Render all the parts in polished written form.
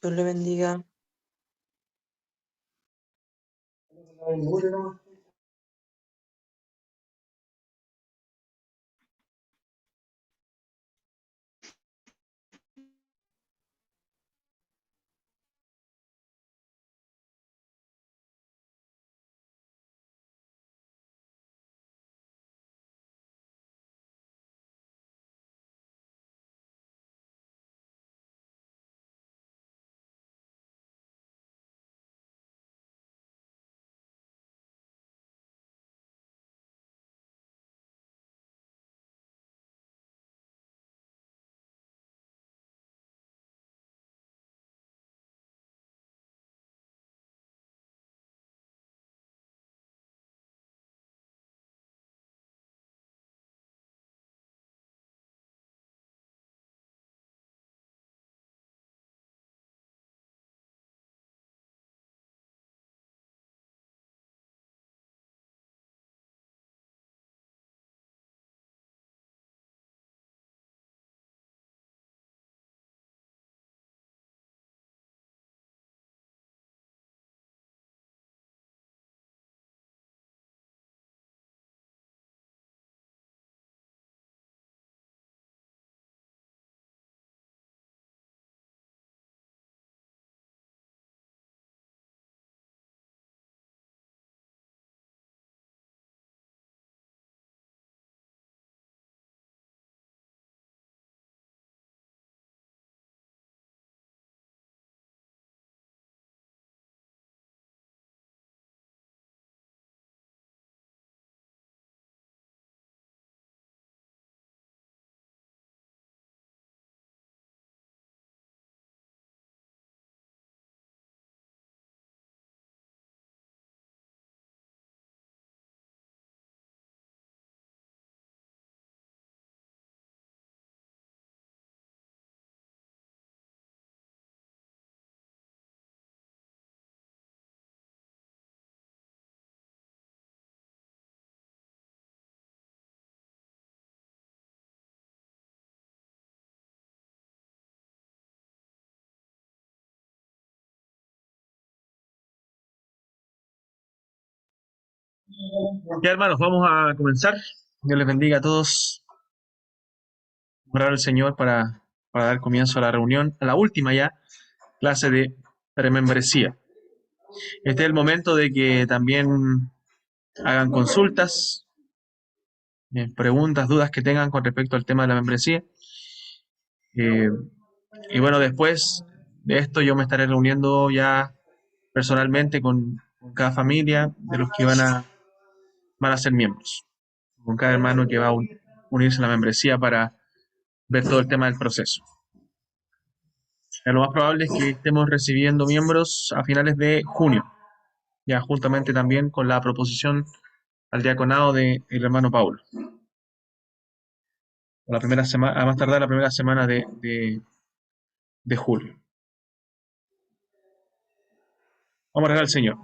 Dios le bendiga. Ya, hermanos, vamos a comenzar. Dios les bendiga a todos. Orar al Señor para dar comienzo a la reunión, a la última ya clase de premembresía. Este es el momento de que también hagan consultas, preguntas, dudas que tengan con respecto al tema de la membresía. Eh, y bueno, después de esto yo me estaré reuniendo ya personalmente con cada familia de los que van a ser miembros, con cada hermano que va a unirse a la membresía para ver todo el tema del proceso. Lo más probable es que estemos recibiendo miembros a finales de junio, ya juntamente también con la proposición al diaconado del hermano Paulo. La primera semana, a más tardar la primera semana de julio. Vamos a orar al Señor.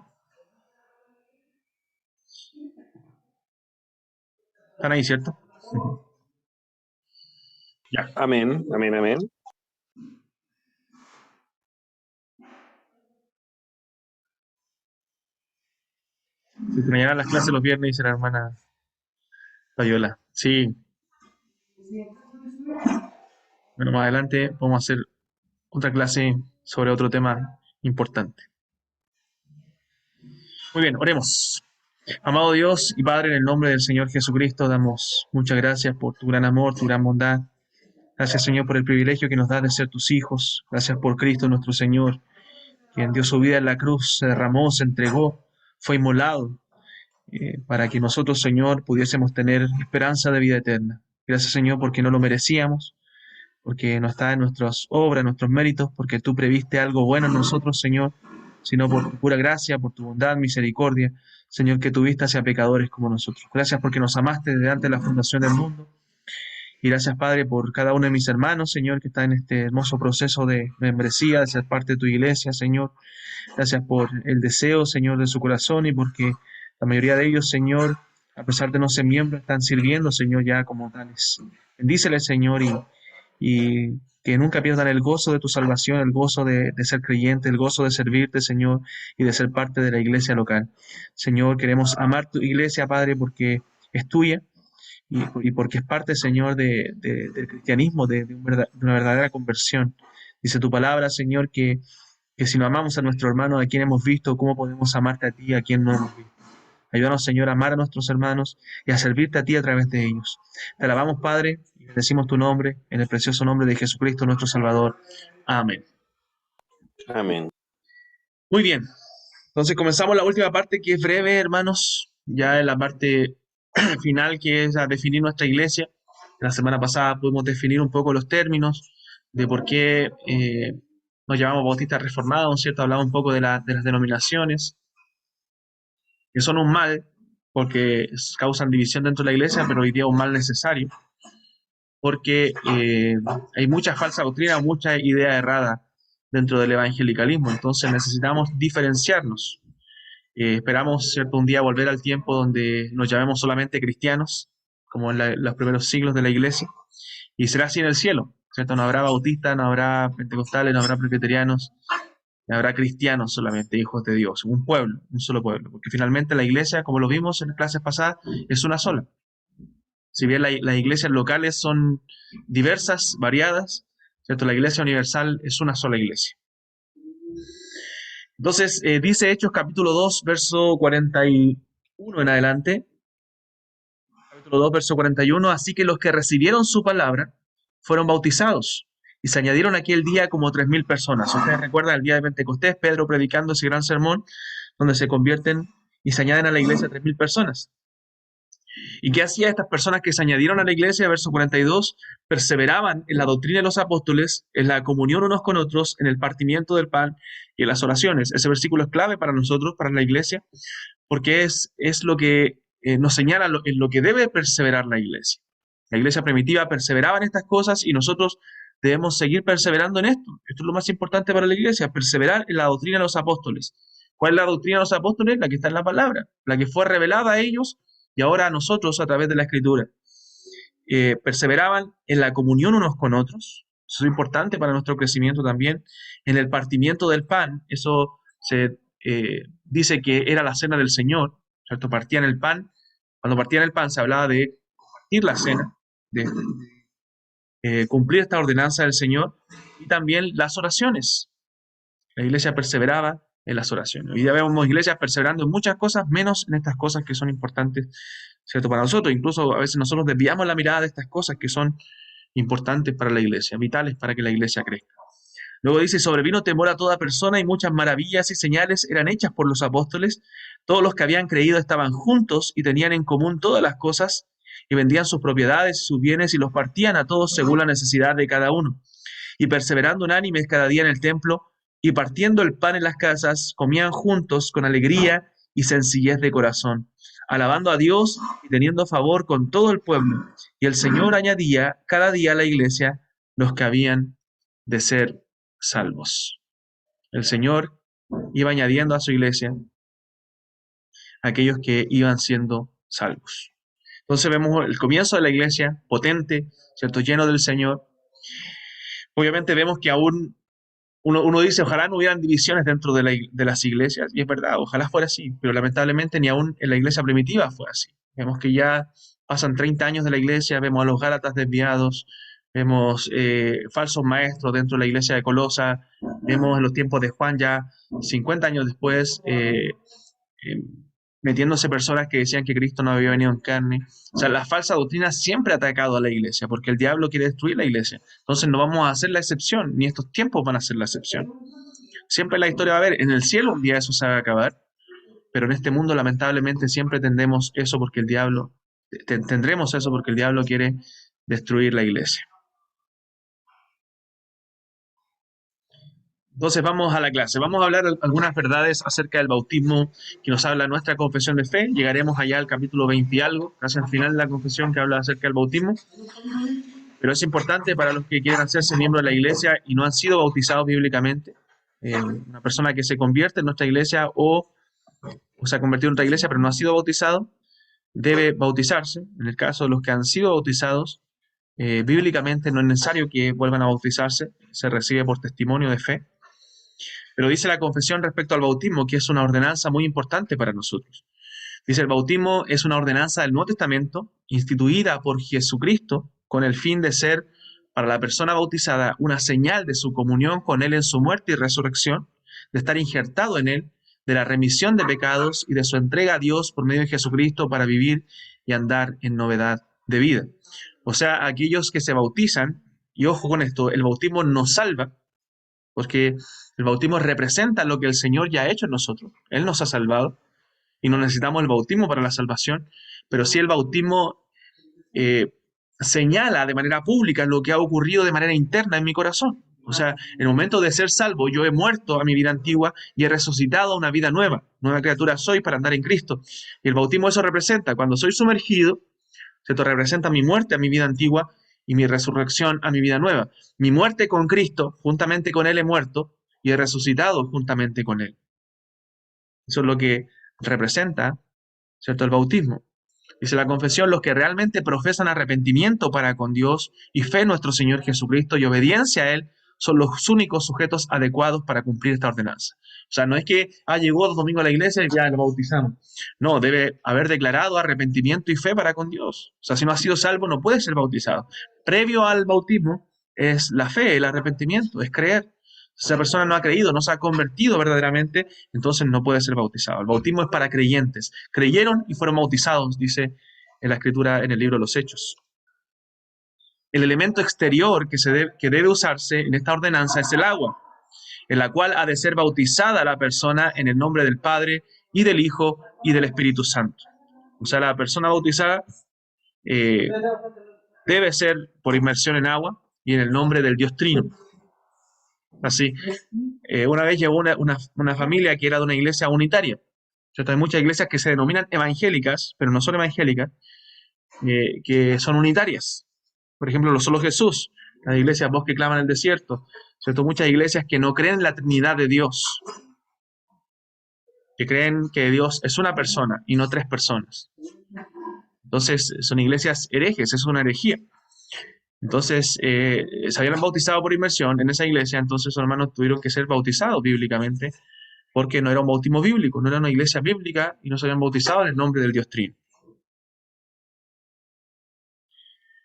¿Están ahí, cierto? Ya. Amén, amén, amén. Se terminarán las clases los viernes, dice la hermana Payola. Sí. Bueno, más adelante vamos a hacer otra clase sobre otro tema importante. Muy bien, oremos. Amado Dios y Padre, en el nombre del Señor Jesucristo, damos muchas gracias por tu gran amor, tu gran bondad. Gracias, Señor, por el privilegio que nos das de ser tus hijos. Gracias por Cristo nuestro Señor, quien dio su vida en la cruz, se derramó, se entregó, fue inmolado, para que nosotros, Señor, pudiésemos tener esperanza de vida eterna. Gracias, Señor, porque no lo merecíamos, porque no está en nuestras obras, en nuestros méritos, porque tú previste algo bueno en nosotros, Señor, sino por tu pura gracia, por tu bondad, misericordia, Señor, que tuviste hacia pecadores como nosotros. Gracias porque nos amaste desde antes de la fundación del mundo. Y gracias, Padre, por cada uno de mis hermanos, Señor, que está en este hermoso proceso de membresía, de ser parte de tu iglesia, Señor. Gracias por el deseo, Señor, de su corazón y porque la mayoría de ellos, Señor, a pesar de no ser miembros, están sirviendo, Señor, ya como tales. Bendíceles, Señor, y que nunca pierdan el gozo de tu salvación, el gozo de ser creyente, el gozo de servirte, Señor, y de ser parte de la iglesia local. Señor, queremos amar tu iglesia, Padre, porque es tuya y porque es parte, Señor, del cristianismo, de una verdadera conversión. Dice tu palabra, Señor, que si no amamos a nuestro hermano, a quien hemos visto, ¿cómo podemos amarte a ti, a quien no hemos visto? Ayúdanos, Señor, a amar a nuestros hermanos y a servirte a ti a través de ellos. Te alabamos, Padre, y bendecimos tu nombre, en el precioso nombre de Jesucristo, nuestro Salvador. Amén. Amén. Muy bien, entonces comenzamos la última parte, que es breve, hermanos, ya en la parte final, que es a definir nuestra iglesia. La semana pasada pudimos definir un poco los términos de por qué nos llamamos bautistas reformados, ¿cierto? Hablamos un poco de las denominaciones, que son un mal, porque causan división dentro de la iglesia, pero hoy día un mal necesario, porque hay mucha falsa doctrina, mucha idea errada dentro del evangelicalismo, entonces necesitamos diferenciarnos. Esperamos, ¿cierto?, un día volver al tiempo donde nos llamemos solamente cristianos, como en los primeros siglos de la iglesia, y será así en el cielo, ¿cierto? No habrá bautistas, no habrá pentecostales, no habrá presbiterianos, habrá cristianos solamente, hijos de Dios, un pueblo, un solo pueblo, porque finalmente la iglesia, como lo vimos en las clases pasadas, es una sola. Si bien las iglesias locales son diversas, variadas, ¿cierto? La iglesia universal es una sola iglesia. Entonces, dice Hechos capítulo 2, verso 41 en adelante, capítulo 2, verso 41, así que los que recibieron su palabra fueron bautizados, y se añadieron aquel día como 3.000 personas. Ustedes recuerdan el día de Pentecostés, Pedro predicando ese gran sermón, donde se convierten y se añaden a la iglesia 3.000 personas. ¿Y qué hacía estas personas que se añadieron a la iglesia? Verso 42, perseveraban en la doctrina de los apóstoles, en la comunión unos con otros, en el partimiento del pan y en las oraciones. Ese versículo es clave para nosotros, para la iglesia, porque es lo que nos señala en lo que debe perseverar la iglesia. La iglesia primitiva perseveraba en estas cosas y nosotros debemos seguir perseverando en esto. Esto es lo más importante para la iglesia, perseverar en la doctrina de los apóstoles. ¿Cuál es la doctrina de los apóstoles? La que está en la palabra, la que fue revelada a ellos y ahora a nosotros a través de la escritura. Perseveraban en la comunión unos con otros. Eso es importante para nuestro crecimiento también. En el partimiento del pan, eso se dice que era la cena del Señor, ¿cierto? Partían el pan. Cuando partían el pan se hablaba de compartir la cena, de cumplir esta ordenanza del Señor, y también las oraciones. La iglesia perseveraba en las oraciones. Hoy ya vemos iglesias perseverando en muchas cosas, menos en estas cosas que son importantes, ¿cierto?, para nosotros. Incluso a veces nosotros desviamos la mirada de estas cosas que son importantes para la iglesia, vitales para que la iglesia crezca. Luego dice, sobrevino temor a toda persona y muchas maravillas y señales eran hechas por los apóstoles. Todos los que habían creído estaban juntos y tenían en común todas las cosas y vendían sus propiedades, sus bienes y los partían a todos según la necesidad de cada uno. Y perseverando unánimes cada día en el templo y partiendo el pan en las casas, comían juntos con alegría y sencillez de corazón, alabando a Dios y teniendo favor con todo el pueblo. Y el Señor añadía cada día a la iglesia los que habían de ser salvos. El Señor iba añadiendo a su iglesia aquellos que iban siendo salvos. Entonces vemos el comienzo de la iglesia, potente, ¿cierto?, lleno del Señor. Obviamente vemos que aún uno dice, ojalá no hubieran divisiones dentro de las iglesias, y es verdad, ojalá fuera así, pero lamentablemente ni aún en la iglesia primitiva fue así. Vemos que ya pasan 30 años de la iglesia, vemos a los gálatas desviados, vemos falsos maestros dentro de la iglesia de Colosa, vemos en los tiempos de Juan ya 50 años después, metiéndose personas que decían que Cristo no había venido en carne. O sea, la falsa doctrina siempre ha atacado a la iglesia, porque el diablo quiere destruir la iglesia. Entonces no vamos a hacer la excepción, ni estos tiempos van a ser la excepción. Siempre la historia va a haber, en el cielo un día eso se va a acabar, pero en este mundo lamentablemente siempre tendremos eso porque el diablo quiere destruir la iglesia. Entonces vamos a la clase. Vamos a hablar algunas verdades acerca del bautismo que nos habla nuestra confesión de fe. Llegaremos allá al capítulo 20 y algo, casi al final de la confesión que habla acerca del bautismo. Pero es importante para los que quieren hacerse miembros de la iglesia y no han sido bautizados bíblicamente. Una persona que se convierte en nuestra iglesia o se ha convertido en otra iglesia pero no ha sido bautizado, debe bautizarse. En el caso de los que han sido bautizados, Bíblicamente no es necesario que vuelvan a bautizarse, se recibe por testimonio de fe. Pero dice la confesión respecto al bautismo, que es una ordenanza muy importante para nosotros. Dice, el bautismo es una ordenanza del Nuevo Testamento instituida por Jesucristo con el fin de ser para la persona bautizada una señal de su comunión con Él en su muerte y resurrección, de estar injertado en Él, de la remisión de pecados y de su entrega a Dios por medio de Jesucristo para vivir y andar en novedad de vida. O sea, aquellos que se bautizan, y ojo con esto, el bautismo nos salva, porque el bautismo representa lo que el Señor ya ha hecho en nosotros. Él nos ha salvado y no necesitamos el bautismo para la salvación, pero sí el bautismo eh, señala de manera pública lo que ha ocurrido de manera interna en mi corazón. O sea, en el momento de ser salvo, yo he muerto a mi vida antigua y he resucitado a una vida nueva. Nueva criatura soy para andar en Cristo. Y el bautismo eso representa. Cuando soy sumergido, ¿cierto? Representa mi muerte a mi vida antigua y mi resurrección a mi vida nueva. Mi muerte con Cristo, juntamente con Él he muerto y he resucitado juntamente con Él. Eso es lo que representa, ¿cierto? El bautismo. Dice la confesión, los que realmente profesan arrepentimiento para con Dios y fe en nuestro Señor Jesucristo y obediencia a Él, son los únicos sujetos adecuados para cumplir esta ordenanza. O sea, no es que, llegó el domingo a la iglesia y ya lo bautizamos. No, debe haber declarado arrepentimiento y fe para con Dios. O sea, si no ha sido salvo, no puede ser bautizado. Previo al bautismo es la fe, el arrepentimiento, es creer. Si esa persona no ha creído, no se ha convertido verdaderamente, entonces no puede ser bautizado. El bautismo es para creyentes. Creyeron y fueron bautizados, dice en la Escritura en el libro de los Hechos. El elemento exterior que debe usarse en esta ordenanza es el agua, en la cual ha de ser bautizada la persona en el nombre del Padre y del Hijo y del Espíritu Santo. O sea, la persona bautizada eh, debe ser por inmersión en agua y en el nombre del Dios Trino. Así, una vez llegó una familia que era de una iglesia unitaria. ¿Cierto? Hay muchas iglesias que se denominan evangélicas, pero no son evangélicas, que son unitarias. Por ejemplo, lo solo Jesús, las iglesias Voz que clama en el desierto, ¿cierto? Muchas iglesias que no creen en la Trinidad de Dios, que creen que Dios es una persona y no tres personas. Entonces, son iglesias herejes, es una herejía. Entonces, se habían bautizado por inmersión en esa iglesia, entonces los hermanos tuvieron que ser bautizados bíblicamente, porque no era un bautismo bíblico, no era una iglesia bíblica y no se habían bautizado en el nombre del Dios Trino.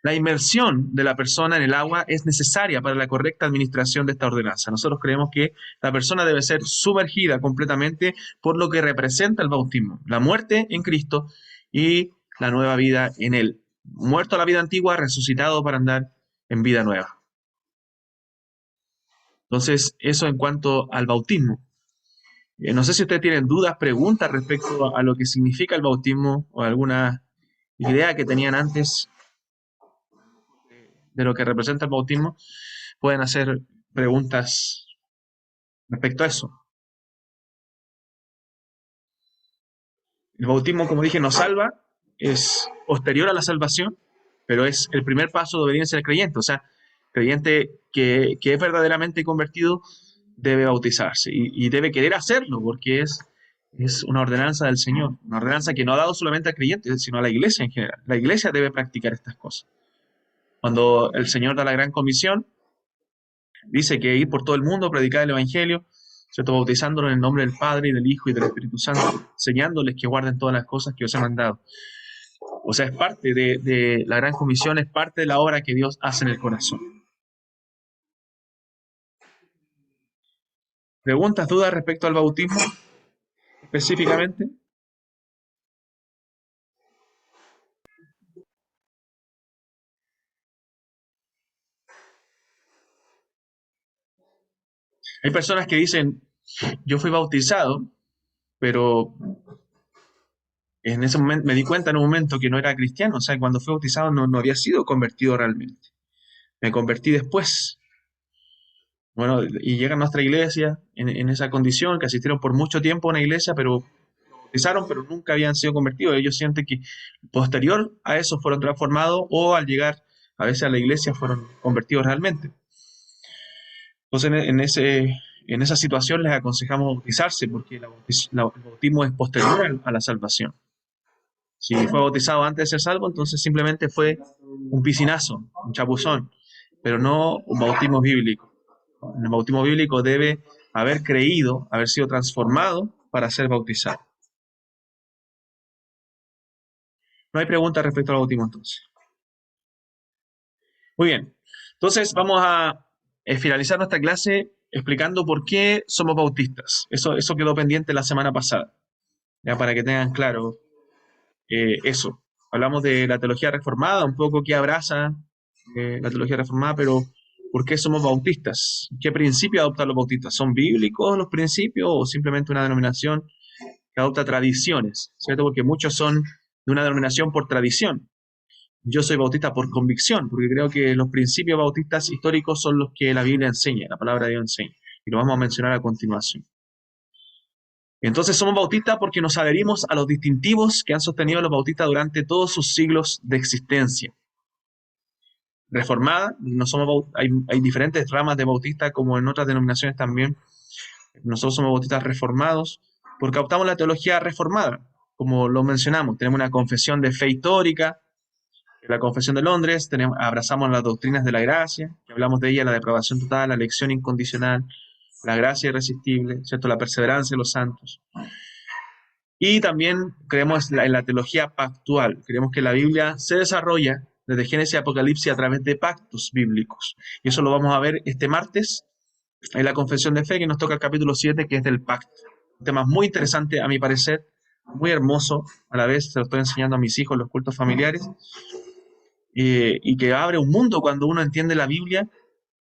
La inmersión de la persona en el agua es necesaria para la correcta administración de esta ordenanza. Nosotros creemos que la persona debe ser sumergida completamente por lo que representa el bautismo, la muerte en Cristo y la nueva vida en Él. Muerto a la vida antigua, resucitado para andar en vida nueva. Entonces, eso en cuanto al bautismo. No sé si ustedes tienen dudas, preguntas respecto a lo que significa el bautismo o alguna idea que tenían antes de lo que representa el bautismo. Pueden hacer preguntas respecto a eso. El bautismo, como dije, nos salva, es posterior a la salvación, pero es el primer paso de obediencia del creyente. O sea, creyente que es verdaderamente convertido debe bautizarse y debe querer hacerlo porque es una ordenanza del Señor, una ordenanza que no ha dado solamente al creyente, sino a la iglesia en general. La iglesia debe practicar estas cosas. Cuando el Señor da la gran comisión, dice que ir por todo el mundo, predicar el Evangelio, ¿cierto? Bautizándolo en el nombre del Padre y del Hijo y del Espíritu Santo, enseñándoles que guarden todas las cosas que os he mandado. O sea, es parte de la gran comisión, es parte de la obra que Dios hace en el corazón. ¿Preguntas, dudas respecto al bautismo específicamente? Hay personas que dicen, yo fui bautizado, pero en ese momento me di cuenta en un momento que no era cristiano, o sea, cuando fui bautizado no había sido convertido realmente. Me convertí después. Bueno, y llegan a nuestra iglesia en esa condición, que asistieron por mucho tiempo a una iglesia, pero bautizaron, pero nunca habían sido convertidos. Ellos sienten que posterior a eso fueron transformados o al llegar a veces a la iglesia fueron convertidos realmente. Entonces, en esa situación les aconsejamos bautizarse porque el bautismo es posterior a la salvación. Si fue bautizado antes de ser salvo, entonces simplemente fue un piscinazo, un chapuzón, pero no un bautismo bíblico. En el bautismo bíblico debe haber creído, haber sido transformado para ser bautizado. No hay pregunta respecto al bautismo entonces. Muy bien. Entonces vamos a finalizar nuestra clase explicando por qué somos bautistas. Eso quedó pendiente la semana pasada, ya para que tengan claro eso. Hablamos de la teología reformada, un poco que abraza la teología reformada, pero ¿por qué somos bautistas? ¿Qué principios adoptan los bautistas? ¿Son bíblicos los principios o simplemente una denominación que adopta tradiciones? ¿Cierto? Porque muchos son de una denominación por tradición. Yo soy bautista por convicción, porque creo que los principios bautistas históricos son los que la Biblia enseña, la palabra de Dios enseña, y lo vamos a mencionar a continuación. Entonces somos bautistas porque nos adherimos a los distintivos que han sostenido los bautistas durante todos sus siglos de existencia. Reformada, no somos, hay diferentes ramas de bautistas, como en otras denominaciones también. Nosotros somos bautistas reformados porque adoptamos la teología reformada, como lo mencionamos. Tenemos una confesión de fe histórica, la Confesión de Londres, abrazamos las doctrinas de la gracia, que hablamos de ella, la depravación total, la elección incondicional, la gracia irresistible, ¿cierto? La perseverancia de los santos. Y también creemos en la teología pactual. Creemos que la Biblia se desarrolla desde Génesis y Apocalipsis a través de pactos bíblicos. Y eso lo vamos a ver este martes en la Confesión de Fe, que nos toca el capítulo 7, que es del pacto. Un tema muy interesante, a mi parecer, muy hermoso. A la vez se lo estoy enseñando a mis hijos en los cultos familiares. Y que abre un mundo cuando uno entiende la Biblia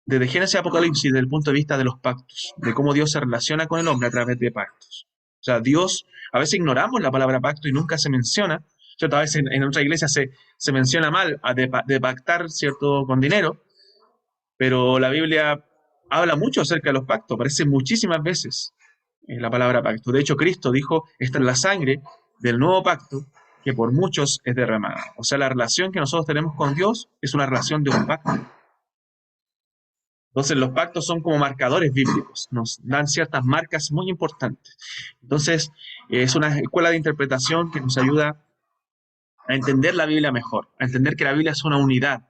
desde Génesis y Apocalipsis desde el punto de vista de los pactos, de cómo Dios se relaciona con el hombre a través de pactos. O sea, Dios, a veces ignoramos la palabra pacto y nunca se menciona, ¿cierto? A veces en otra iglesia se menciona mal de pactar, ¿cierto?, con dinero, pero la Biblia habla mucho acerca de los pactos, aparece muchísimas veces la palabra pacto. De hecho, Cristo dijo, esta es la sangre del nuevo pacto que por muchos es derramada. O sea, la relación que nosotros tenemos con Dios es una relación de un pacto. Entonces, los pactos son como marcadores bíblicos, nos dan ciertas marcas muy importantes. Entonces, es una escuela de interpretación que nos ayuda a entender la Biblia mejor, a entender que la Biblia es una unidad.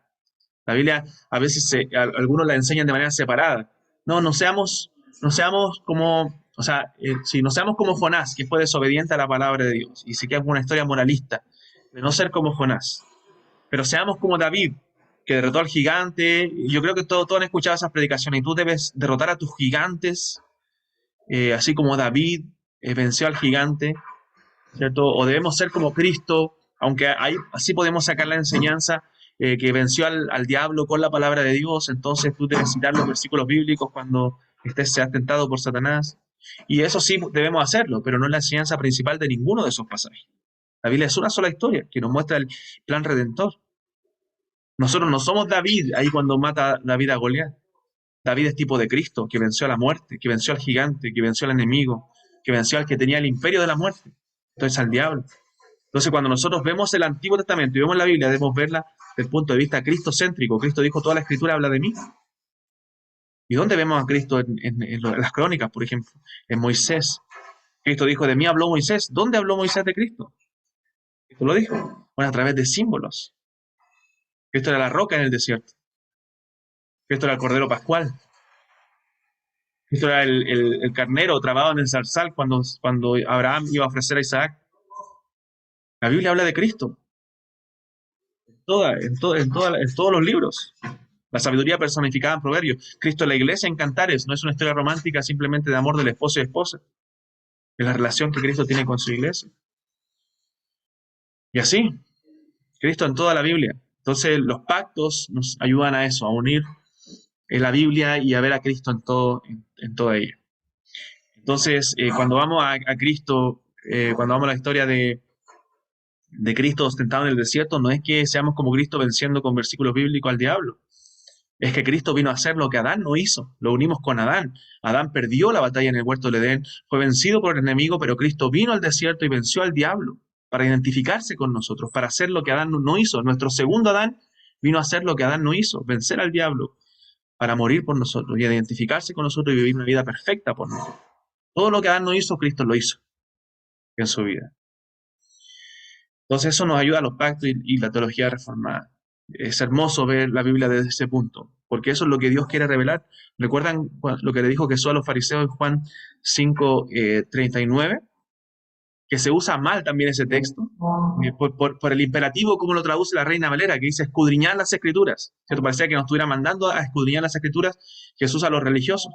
La Biblia a veces algunos la enseñan de manera separada. No seamos como, o sea, si no seamos como Jonás, que fue desobediente a la palabra de Dios, y sí que es una historia moralista, de no ser como Jonás. Pero seamos como David, que derrotó al gigante. Yo creo que todos han escuchado esas predicaciones, y tú debes derrotar a tus gigantes, así como David venció al gigante, ¿cierto? O debemos ser como Cristo, aunque ahí así podemos sacar la enseñanza que venció al diablo con la palabra de Dios. Entonces tú debes citar los versículos bíblicos cuando seas tentado por Satanás. Y eso sí debemos hacerlo, pero no es la enseñanza principal de ninguno de esos pasajes. La Biblia es una sola historia que nos muestra el plan redentor. Nosotros no somos David ahí cuando mata David a Goliat. David es tipo de Cristo, que venció a la muerte, que venció al gigante, que venció al enemigo, que venció al que tenía el imperio de la muerte, entonces al diablo. Entonces, cuando nosotros vemos el Antiguo Testamento y vemos la Biblia, debemos verla desde el punto de vista cristocéntrico. Cristo dijo, toda la Escritura habla de mí. ¿Y dónde vemos a Cristo en las crónicas, por ejemplo? En Moisés. Cristo dijo, de mí habló Moisés. ¿Dónde habló Moisés de Cristo? Cristo lo dijo. Bueno, a través de símbolos. Cristo era la roca en el desierto. Cristo era el Cordero Pascual. Cristo era el carnero trabado en el zarzal cuando Abraham iba a ofrecer a Isaac. La Biblia habla de Cristo. En todos los libros. La sabiduría personificada en Proverbios. Cristo en la iglesia en Cantares no es una historia romántica simplemente de amor del esposo y esposa. Es la relación que Cristo tiene con su iglesia. Y así, Cristo en toda la Biblia. Entonces, los pactos nos ayudan a eso, a unir en la Biblia y a ver a Cristo en toda ella. Entonces, cuando vamos a Cristo, cuando vamos a la historia de Cristo ostentado en el desierto, no es que seamos como Cristo venciendo con versículos bíblicos al diablo. Es que Cristo vino a hacer lo que Adán no hizo. Lo unimos con Adán. Adán perdió la batalla en el huerto del Edén, fue vencido por el enemigo, pero Cristo vino al desierto y venció al diablo para identificarse con nosotros, para hacer lo que Adán no hizo. Nuestro segundo Adán vino a hacer lo que Adán no hizo, vencer al diablo para morir por nosotros y identificarse con nosotros y vivir una vida perfecta por nosotros. Todo lo que Adán no hizo, Cristo lo hizo en su vida. Entonces eso nos ayuda a los pactos y la teología reformada. Es hermoso ver la Biblia desde ese punto, porque eso es lo que Dios quiere revelar. ¿Recuerdan lo que le dijo Jesús a los fariseos en Juan 5:39? Que se usa mal también ese texto, por el imperativo, como lo traduce la Reina Valera, que dice escudriñar las Escrituras. ¿Cierto? Parecía que nos estuviera mandando a escudriñar las Escrituras Jesús a los religiosos,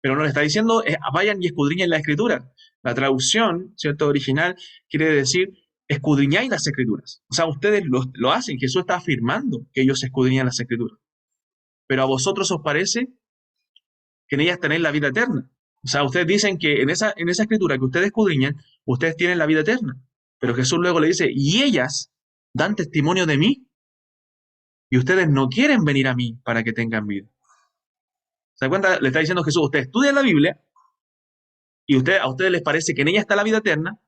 pero no le está diciendo vayan y escudriñen las Escrituras. La traducción, ¿cierto?, original quiere decir escudriñáis las Escrituras. O sea, ustedes lo hacen. Jesús está afirmando que ellos escudriñan las Escrituras. Pero a vosotros os parece que en ellas tenéis la vida eterna. O sea, ustedes dicen que en esa escritura que ustedes escudriñan, ustedes tienen la vida eterna. Pero Jesús luego le dice, y ellas dan testimonio de mí, y ustedes no quieren venir a mí para que tengan vida. ¿Se da cuenta? Le está diciendo Jesús, ustedes estudian la Biblia, y a ustedes les parece que en ella está la vida eterna,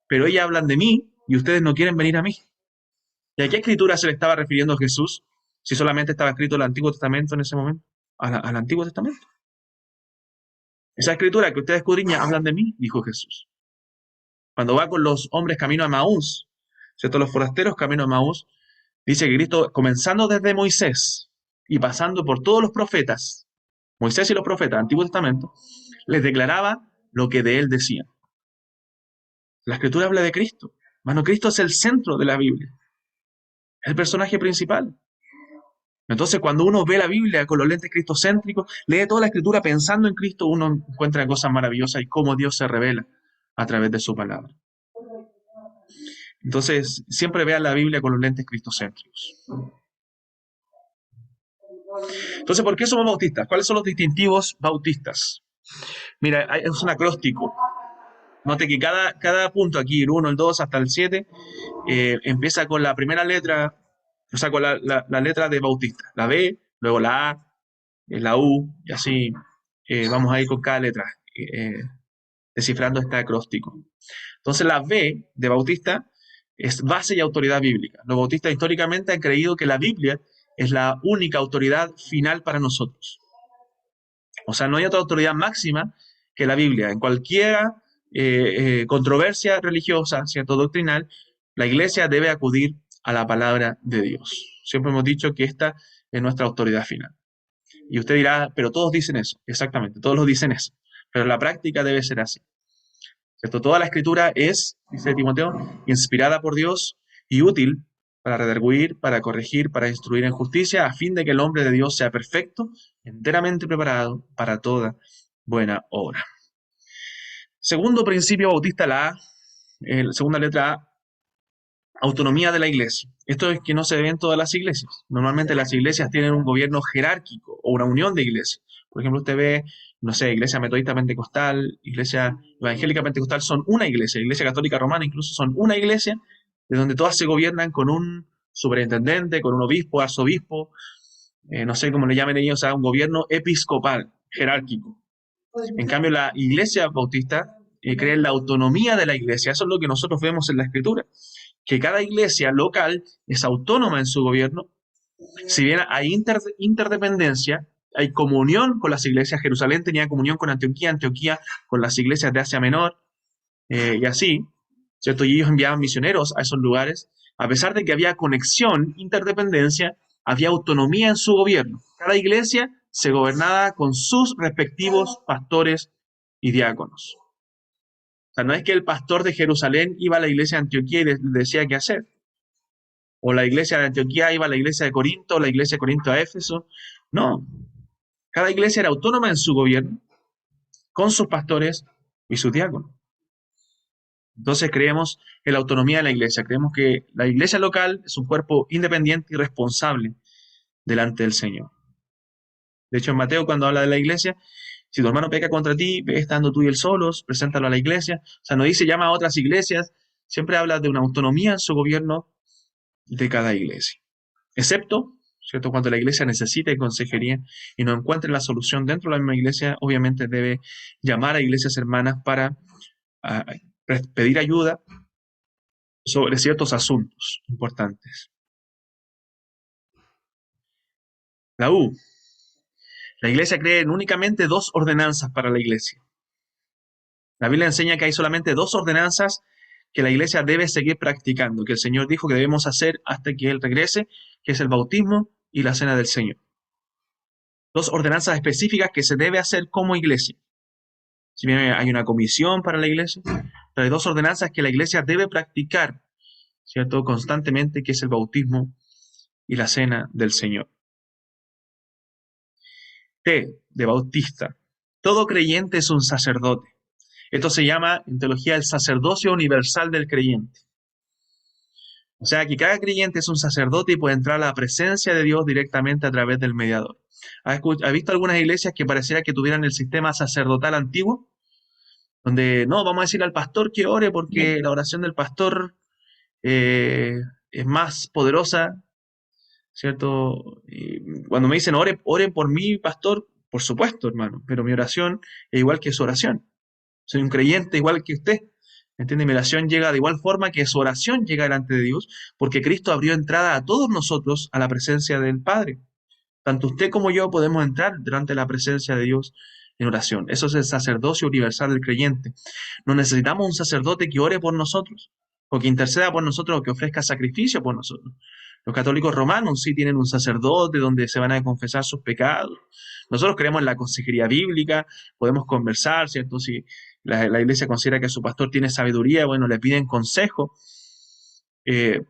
pero ellas hablan de mí, y ustedes no quieren venir a mí. ¿Y a qué escritura se le estaba refiriendo Jesús? Si solamente estaba escrito el Antiguo Testamento en ese momento. Al Antiguo Testamento. Esa escritura que ustedes escudriñan hablan de mí, dijo Jesús. Cuando va con los hombres camino a Maús, ¿cierto? Los forasteros camino a Maús, dice que Cristo, comenzando desde Moisés y pasando por todos los profetas, Moisés y los profetas, Antiguo Testamento, les declaraba lo que de él decían. La escritura habla de Cristo. Bueno, Cristo es el centro de la Biblia. Es el personaje principal. Entonces, cuando uno ve la Biblia con los lentes cristocéntricos, lee toda la escritura pensando en Cristo, uno encuentra cosas maravillosas y cómo Dios se revela a través de su palabra. Entonces, siempre vean la Biblia con los lentes cristocéntricos. Entonces, ¿por qué somos bautistas? ¿Cuáles son los distintivos bautistas? Mira, es un acróstico. Note que cada punto aquí, el 1, el 2 hasta el 7, empieza con la primera letra, o sea, con la letra de bautista. La B, luego la A, la U, y así vamos a ir con cada letra, descifrando este acróstico. Entonces, la B de bautista es base y autoridad bíblica. Los bautistas históricamente han creído que la Biblia es la única autoridad final para nosotros. O sea, no hay otra autoridad máxima que la Biblia. En cualquier controversia religiosa, ¿cierto?, doctrinal, la Iglesia debe acudir a la palabra de Dios. Siempre hemos dicho que esta es nuestra autoridad final. Y usted dirá, pero todos dicen eso. Exactamente, todos lo dicen eso. Pero la práctica debe ser así. ¿Cierto? Toda la escritura es, dice Timoteo, inspirada por Dios y útil para redarguir, para corregir, para instruir en justicia, a fin de que el hombre de Dios sea perfecto, enteramente preparado para toda buena obra. Segundo principio bautista, la A, segunda letra A, autonomía de la iglesia. Esto es que no se ve en todas las iglesias. Normalmente las iglesias tienen un gobierno jerárquico o una unión de iglesias. Por ejemplo, usted ve, no sé, iglesia metodista pentecostal, iglesia evangélica pentecostal son una iglesia católica romana incluso son una iglesia, de donde todas se gobiernan con un superintendente, con un obispo, arzobispo, no sé cómo le llamen ellos, o sea, un gobierno episcopal, jerárquico. En cambio, la iglesia bautista cree en la autonomía de la iglesia. Eso es lo que nosotros vemos en la escritura, que cada iglesia local es autónoma en su gobierno. Si bien hay interdependencia, hay comunión con las iglesias. Jerusalén tenía comunión con Antioquía, Antioquía con las iglesias de Asia Menor, y así, ¿cierto? Y ellos enviaban misioneros a esos lugares. A pesar de que había conexión, interdependencia, había autonomía en su gobierno. Cada iglesia se gobernaba con sus respectivos pastores y diáconos. O sea, no es que el pastor de Jerusalén iba a la iglesia de Antioquía y decía qué hacer. O la iglesia de Antioquía iba a la iglesia de Corinto, o la iglesia de Corinto a Éfeso. No. Cada iglesia era autónoma en su gobierno, con sus pastores y sus diáconos. Entonces creemos en la autonomía de la iglesia. Creemos que la iglesia local es un cuerpo independiente y responsable delante del Señor. De hecho, en Mateo, cuando habla de la iglesia, si tu hermano peca contra ti, ve estando tú y él solos, preséntalo a la iglesia. O sea, no dice llama a otras iglesias, siempre habla de una autonomía en su gobierno de cada iglesia. Excepto, ¿cierto?, cuando la iglesia necesite consejería y no encuentre la solución dentro de la misma iglesia, obviamente debe llamar a iglesias hermanas para pedir ayuda sobre ciertos asuntos importantes. La U. La iglesia cree en únicamente 2 ordenanzas para la iglesia. La Biblia enseña que hay solamente 2 ordenanzas que la iglesia debe seguir practicando, que el Señor dijo que debemos hacer hasta que Él regrese, que es el bautismo y la cena del Señor. Dos ordenanzas específicas que se debe hacer como iglesia. Si bien hay una comisión para la iglesia, pero hay dos ordenanzas que la iglesia debe practicar, ¿cierto? Constantemente, que es el bautismo y la cena del Señor. T, de bautista. Todo creyente es un sacerdote. Esto se llama, en teología, el sacerdocio universal del creyente. O sea, que cada creyente es un sacerdote y puede entrar a la presencia de Dios directamente a través del mediador. ¿Has visto algunas iglesias que pareciera que tuvieran el sistema sacerdotal antiguo? Donde, no, vamos a decirle al pastor que ore porque la oración del pastor es más poderosa, ¿cierto? Y cuando me dicen, ore por mí, pastor, por supuesto, hermano, pero mi oración es igual que su oración. Soy un creyente igual que usted. ¿Entiende? Mi oración llega de igual forma que su oración llega delante de Dios, porque Cristo abrió entrada a todos nosotros a la presencia del Padre. Tanto usted como yo podemos entrar delante de la presencia de Dios en oración. Eso es el sacerdocio universal del creyente. No necesitamos un sacerdote que ore por nosotros, o que interceda por nosotros, o que ofrezca sacrificio por nosotros. Los católicos romanos sí tienen un sacerdote donde se van a confesar sus pecados. Nosotros creemos en la consejería bíblica, podemos conversar, ¿cierto? Si la iglesia considera que su pastor tiene sabiduría, bueno, le piden consejo, eh,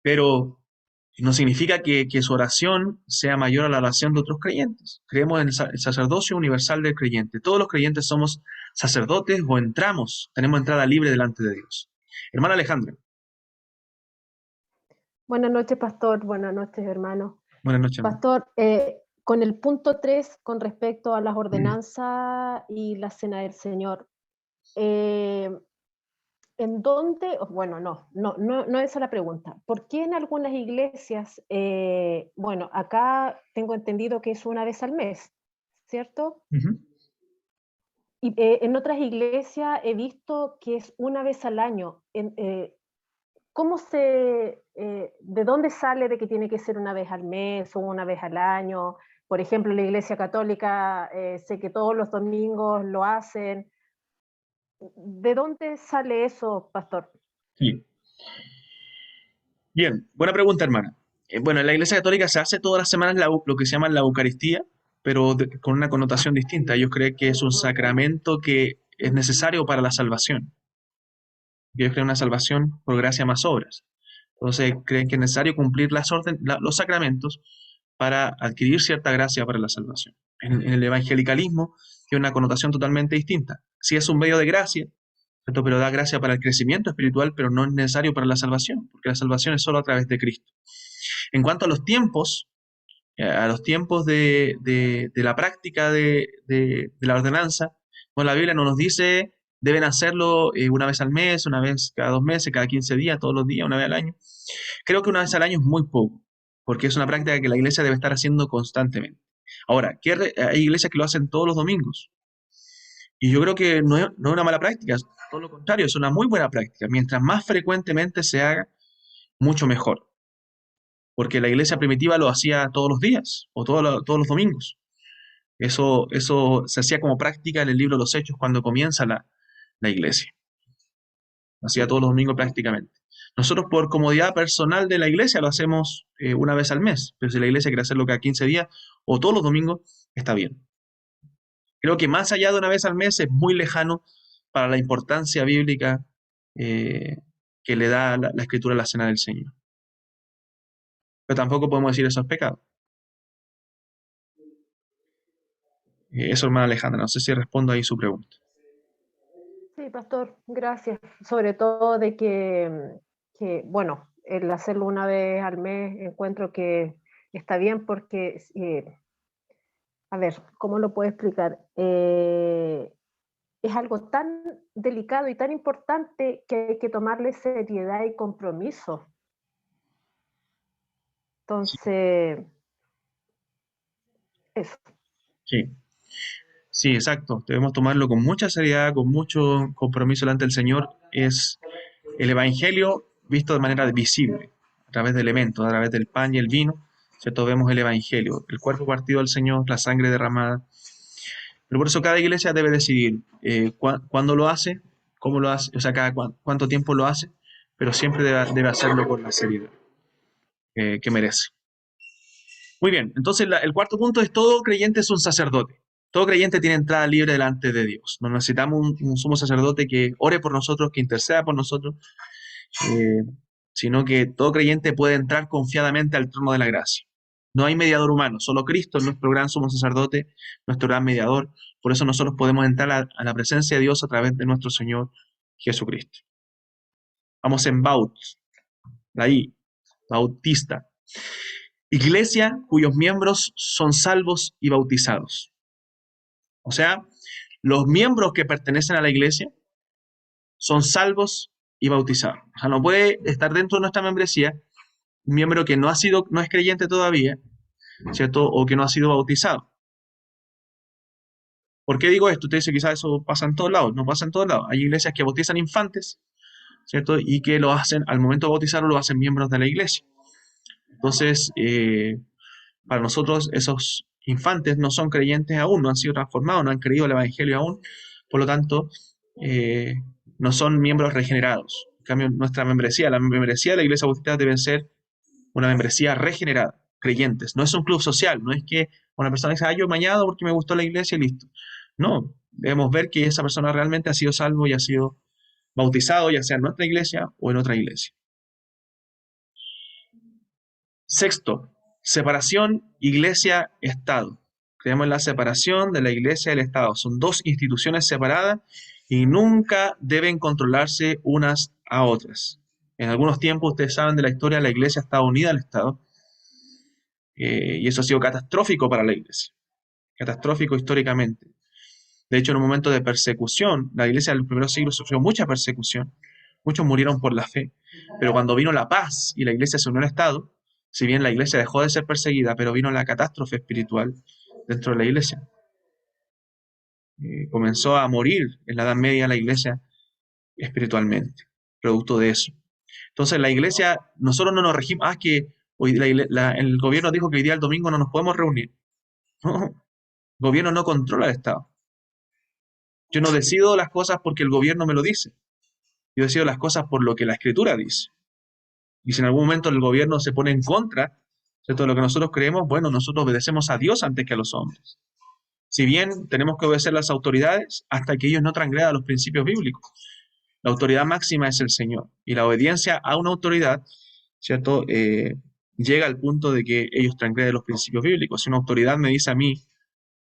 pero no significa que su oración sea mayor a la oración de otros creyentes. Creemos en el sacerdocio universal del creyente. Todos los creyentes somos sacerdotes o tenemos entrada libre delante de Dios. Hermana Alejandra. Buenas noches, pastor. Buenas noches, hermano. Buenas noches, hermano. Pastor, con el punto 3, con respecto a las ordenanzas y la cena del Señor, ¿en dónde? Bueno, no esa es la pregunta. ¿Por qué en algunas iglesias, bueno, acá tengo entendido que es una vez al mes, ¿cierto? Uh-huh. Y en otras iglesias he visto que es una vez al año. ¿De dónde sale de que tiene que ser una vez al mes o una vez al año? Por ejemplo, la Iglesia Católica, sé que todos los domingos lo hacen. ¿De dónde sale eso, pastor? Sí. Bien, buena pregunta, hermana. Bueno, en la Iglesia Católica se hace todas las semanas lo que se llama la Eucaristía, pero con una connotación distinta. Ellos creen que es un sacramento que es necesario para la salvación. Ellos creen una salvación por gracia más obras. Entonces creen que es necesario cumplir los sacramentos para adquirir cierta gracia para la salvación. En el evangelicalismo tiene una connotación totalmente distinta. Sí es un medio de gracia, ¿cierto? Pero da gracia para el crecimiento espiritual, pero no es necesario para la salvación, porque la salvación es solo a través de Cristo. En cuanto a los tiempos de la práctica de la ordenanza, bueno, la Biblia no nos dice deben hacerlo una vez al mes, una vez cada 2 meses, cada 15 días, todos los días, una vez al año. Creo que una vez al año es muy poco, porque es una práctica que la iglesia debe estar haciendo constantemente. Ahora, hay iglesias que lo hacen todos los domingos, y yo creo que no es una mala práctica, todo lo contrario, es una muy buena práctica. Mientras más frecuentemente se haga, mucho mejor, porque la iglesia primitiva lo hacía todos los días o todos los domingos. Eso se hacía como práctica en el libro de los Hechos cuando comienza la iglesia. Hacía todos los domingos prácticamente. Nosotros por comodidad personal de la iglesia lo hacemos una vez al mes, pero si la iglesia quiere hacerlo cada 15 días o todos los domingos, está bien. Creo que más allá de una vez al mes es muy lejano para la importancia bíblica que le da la Escritura a la cena del Señor. Pero tampoco podemos decir eso es pecado. Eso, hermana Alejandra, no sé si respondo ahí su pregunta. Sí, pastor, gracias. Sobre todo de bueno, el hacerlo una vez al mes encuentro que está bien porque, a ver, ¿cómo lo puedo explicar? Es algo tan delicado y tan importante que hay que tomarle seriedad y compromiso. Entonces, eso. Sí. Sí, exacto. Debemos tomarlo con mucha seriedad, con mucho compromiso delante del Señor. Es el Evangelio visto de manera visible, a través de elementos, a través del pan y el vino, ¿cierto? Vemos el Evangelio, el cuerpo partido del Señor, la sangre derramada. Pero por eso cada iglesia debe decidir cuándo lo hace, cómo lo hace, o sea, cuánto tiempo lo hace, pero siempre debe hacerlo con la seriedad que merece. Muy bien, entonces el cuarto punto es: todo creyente es un sacerdote. Todo creyente tiene entrada libre delante de Dios. No necesitamos un sumo sacerdote que ore por nosotros, que interceda por nosotros, eh, sino que todo creyente puede entrar confiadamente al trono de la gracia. No hay mediador humano, solo Cristo es nuestro gran sumo sacerdote, nuestro gran mediador. Por eso nosotros podemos entrar a la presencia de Dios a través de nuestro Señor Jesucristo. Vamos en Baut, ahí, bautista. Iglesia cuyos miembros son salvos y bautizados. O sea, los miembros que pertenecen a la iglesia son salvos y bautizados. O sea, no puede estar dentro de nuestra membresía un miembro que no es creyente todavía, ¿cierto? O que no ha sido bautizado. ¿Por qué digo esto? Usted dice, quizás eso pasa en todos lados. No pasa en todos lados. Hay iglesias que bautizan infantes, ¿cierto? Y que lo hacen, al momento de bautizarlo, lo hacen miembros de la iglesia. Entonces, para nosotros esos infantes no son creyentes aún, no han sido transformados, no han creído el evangelio aún. Por lo tanto, no son miembros regenerados. En cambio, nuestra membresía, la membresía de la Iglesia Bautista debe ser una membresía regenerada, creyentes. No es un club social, no es que una persona dice, yo me añado porque me gustó la iglesia y listo. No, debemos ver que esa persona realmente ha sido salvo y ha sido bautizado, ya sea en nuestra iglesia o en otra iglesia. Sexto, separación iglesia-estado. Creemos en la separación de la iglesia y el Estado. Son dos instituciones separadas y nunca deben controlarse unas a otras. En algunos tiempos, ustedes saben de la historia, la iglesia estaba unida al Estado, y eso ha sido catastrófico para la iglesia, catastrófico históricamente. De hecho, en un momento de persecución, la iglesia en los primeros siglos sufrió mucha persecución, muchos murieron por la fe, pero cuando vino la paz y la iglesia se unió al Estado, si bien la iglesia dejó de ser perseguida, pero vino la catástrofe espiritual dentro de la iglesia. Comenzó a morir en la Edad Media la iglesia espiritualmente, producto de eso. Entonces la iglesia, nosotros no nos regimos, que hoy el gobierno dijo que hoy día el domingo no nos podemos reunir. No, el gobierno no controla el Estado. Yo no decido las cosas porque el gobierno me lo dice. Yo decido las cosas por lo que la Escritura dice. Y si en algún momento el gobierno se pone en contra de todo lo que nosotros creemos, bueno, nosotros obedecemos a Dios antes que a los hombres. Si bien tenemos que obedecer a las autoridades hasta que ellos no transgredan los principios bíblicos. La autoridad máxima es el Señor. Y la obediencia a una autoridad, ¿cierto? Llega al punto de que ellos transgreden los principios bíblicos. Si una autoridad me dice a mí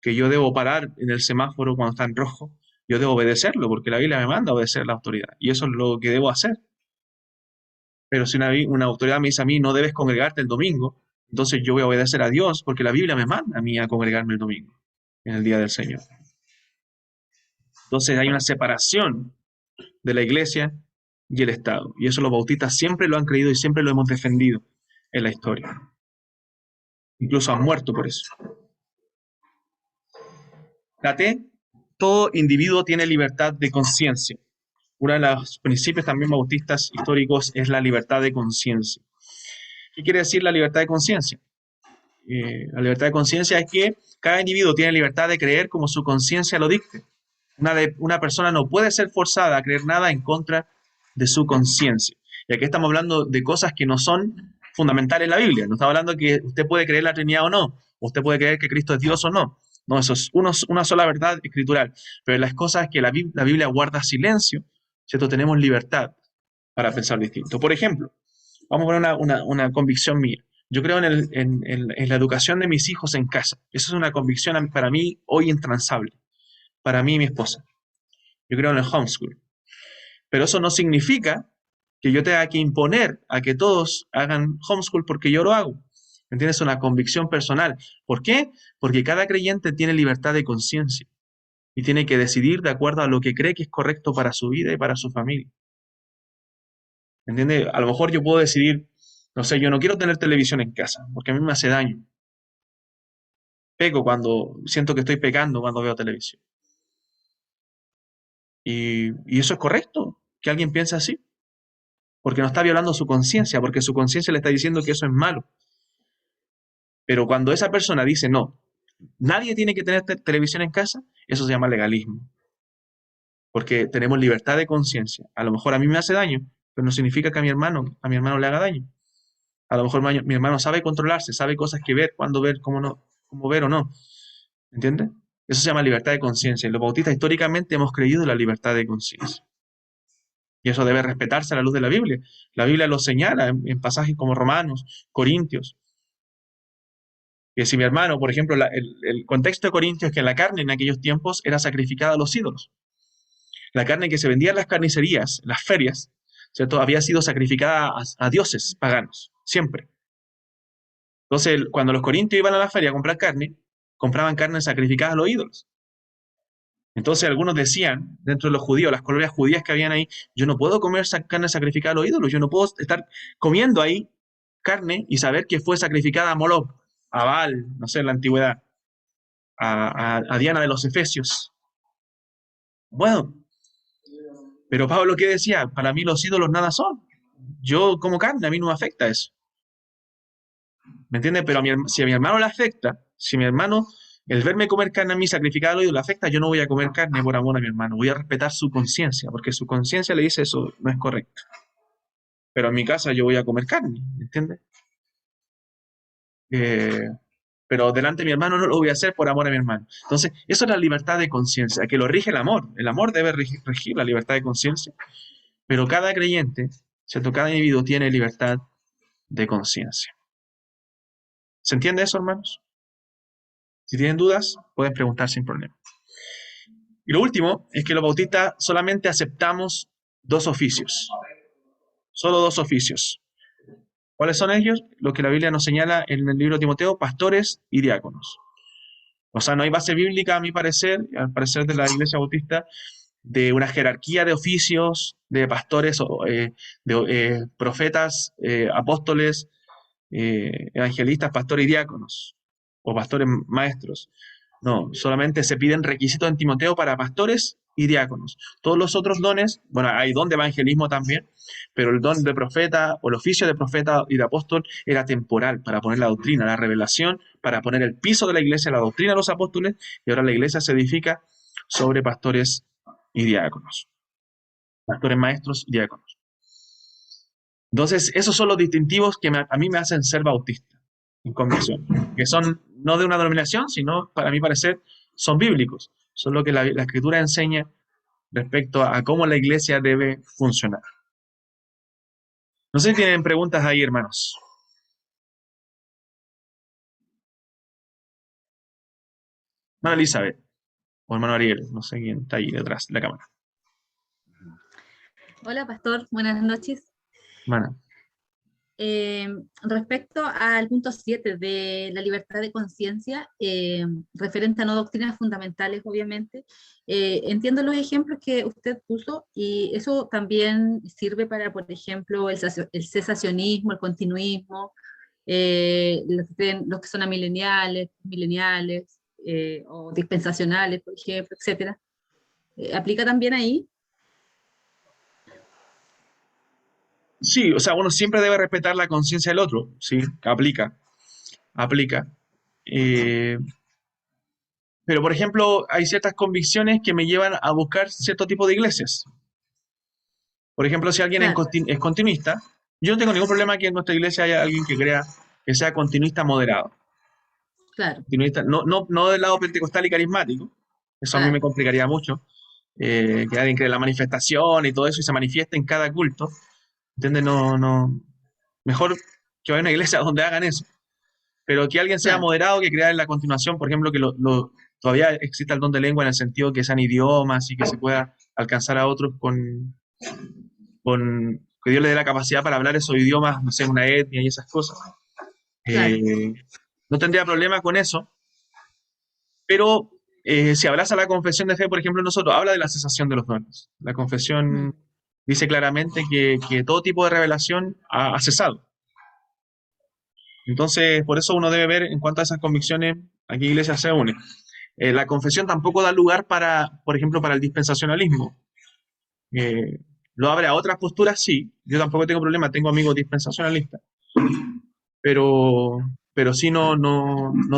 que yo debo parar en el semáforo cuando está en rojo, yo debo obedecerlo, porque la Biblia me manda a obedecer a la autoridad. Y eso es lo que debo hacer. Pero si una autoridad me dice a mí, no debes congregarte el domingo, entonces yo voy a obedecer a Dios, porque la Biblia me manda a mí a congregarme el domingo, en el día del Señor. Entonces hay una separación de la iglesia y el Estado. Y eso los bautistas siempre lo han creído y siempre lo hemos defendido en la historia. Incluso han muerto por eso. La T, todo individuo tiene libertad de conciencia. Uno de los principios también bautistas históricos es la libertad de conciencia. ¿Qué quiere decir la libertad de conciencia? La libertad de conciencia es que cada individuo tiene libertad de creer como su conciencia lo dicte. Una persona no puede ser forzada a creer nada en contra de su conciencia. Y aquí estamos hablando de cosas que no son fundamentales en la Biblia. No estamos hablando de que usted puede creer la Trinidad o no, o usted puede creer que Cristo es Dios o no. No, eso es una sola verdad escritural. Pero las cosas que la Biblia guarda silencio, ¿cierto? Tenemos libertad para pensar distinto. Por ejemplo, vamos a poner una convicción mía. Yo creo en la educación de mis hijos en casa. Eso es una convicción para mí hoy intransable. Para mí y mi esposa. Yo creo en el homeschool. Pero eso no significa que yo tenga que imponer a que todos hagan homeschool porque yo lo hago. ¿Me entiendes? Es una convicción personal. ¿Por qué? Porque cada creyente tiene libertad de conciencia y tiene que decidir de acuerdo a lo que cree que es correcto para su vida y para su familia. ¿Me entiendes? A lo mejor yo puedo decidir, no sé, yo no quiero tener televisión en casa porque a mí me hace daño. Peco cuando siento que estoy pecando cuando veo televisión. Y eso es correcto, que alguien piense así. Porque no está violando su conciencia, porque su conciencia le está diciendo que eso es malo. Pero cuando esa persona dice, no, nadie tiene que tener televisión en casa, eso se llama legalismo. porque tenemos libertad de conciencia. A lo mejor a mí me hace daño, pero no significa que a mi hermano le haga daño. A lo mejor mi hermano sabe controlarse, sabe cosas que ver, cuándo ver, cómo no, cómo ver o no. ¿Entiendes? Eso se llama libertad de conciencia. Y los bautistas históricamente hemos creído en la libertad de conciencia. Y eso debe respetarse a la luz de la Biblia. La Biblia lo señala en pasajes como Romanos, Corintios. Que si mi hermano, por ejemplo, el contexto de Corintios es que la carne en aquellos tiempos era sacrificada a los ídolos. La carne que se vendía en las carnicerías, en las ferias, ¿cierto? Había sido sacrificada a dioses paganos, siempre. Entonces, cuando los corintios iban a la feria a comprar carne, compraban carne sacrificada a los ídolos. Entonces, algunos decían, dentro de los judíos, las colonias judías que habían ahí, yo no puedo comer carne sacrificada a los ídolos, yo no puedo estar comiendo ahí carne y saber que fue sacrificada a Moloch, a Baal, no sé, en la antigüedad, a Diana de los Efesios. Bueno, pero Pablo, ¿qué decía? Para mí los ídolos nada son. Yo como carne, a mí no me afecta eso. ¿Me entiendes? Pero si a mi hermano le afecta, si mi hermano, el verme comer carne a mí sacrificada al ídolo le afecta, yo no voy a comer carne por amor a mi hermano. Voy a respetar su conciencia, porque su conciencia le dice eso no es correcto. Pero en mi casa yo voy a comer carne, ¿me entiendes? Pero delante de mi hermano no lo voy a hacer por amor a mi hermano. Entonces, eso es la libertad de conciencia, que lo rige el amor. El amor debe regir la libertad de conciencia. Pero cada creyente, ¿cierto? Cada individuo tiene libertad de conciencia. ¿Se entiende eso, hermanos? Si tienen dudas, pueden preguntar sin problema. Y lo último es que los bautistas solamente aceptamos 2 oficios. Solo 2 oficios. ¿Cuáles son ellos? Lo que la Biblia nos señala en el libro de Timoteo, pastores y diáconos. O sea, no hay base bíblica, a mi parecer, al parecer de la Iglesia Bautista, de una jerarquía de oficios, de pastores, de profetas, apóstoles, evangelistas, pastores y diáconos, o pastores maestros. No, solamente se piden requisitos en Timoteo para pastores y diáconos. Todos los otros dones, bueno, hay don de evangelismo también, pero el don de profeta o el oficio de profeta y de apóstol era temporal para poner la doctrina, la revelación, para poner el piso de la iglesia, la doctrina de los apóstoles, y ahora la iglesia se edifica sobre pastores y diáconos. Pastores, maestros y diáconos. Entonces, esos son los distintivos que a mí me hacen ser bautista, en convicción, que son no de una denominación, sino, para mi parecer, son bíblicos. Son lo que la Escritura enseña respecto a cómo la iglesia debe funcionar. No sé si tienen preguntas ahí, hermanos. Hermana Elizabeth, o hermano Ariel, no sé quién está ahí detrás de la cámara. Hola, pastor, buenas noches. Hermana. Respecto al punto 7 de la libertad de conciencia, referente a no doctrinas fundamentales, obviamente, entiendo los ejemplos que usted puso y eso también sirve para, por ejemplo, el cesacionismo, el continuismo, los que son amileniales, o dispensacionales, por ejemplo, etcétera. ¿Aplica también ahí? Sí, o sea, uno siempre debe respetar la conciencia del otro, sí, aplica. Pero, por ejemplo, hay ciertas convicciones que me llevan a buscar cierto tipo de iglesias. Por ejemplo, si alguien Claro. es continuista, yo no tengo ningún problema que en nuestra iglesia haya alguien que crea que sea continuista moderado. Claro, Continuista, no del lado pentecostal y carismático, eso a mí me claro, complicaría mucho, que alguien cree en la manifestación y todo eso y se manifieste en cada culto. ¿Entiendes? Mejor que vaya a una iglesia donde hagan eso. Pero que alguien sea claro, moderado, que crea en la continuación, por ejemplo, que todavía exista el don de lengua en el sentido que sean idiomas y que se pueda alcanzar a otros con que Dios le dé la capacidad para hablar esos idiomas, no sé, una etnia y esas cosas. claro. No tendría problema con eso, pero si abraza la confesión de fe, por ejemplo, nosotros habla de la cesación de los dones. La confesión dice claramente que todo tipo de revelación ha cesado. Entonces, por eso uno debe ver en cuanto a esas convicciones a qué iglesia se une. La confesión tampoco da lugar para, por ejemplo, para el dispensacionalismo. Lo abre a otras posturas, sí. Yo tampoco tengo problema, tengo amigos dispensacionalistas. Pero sí no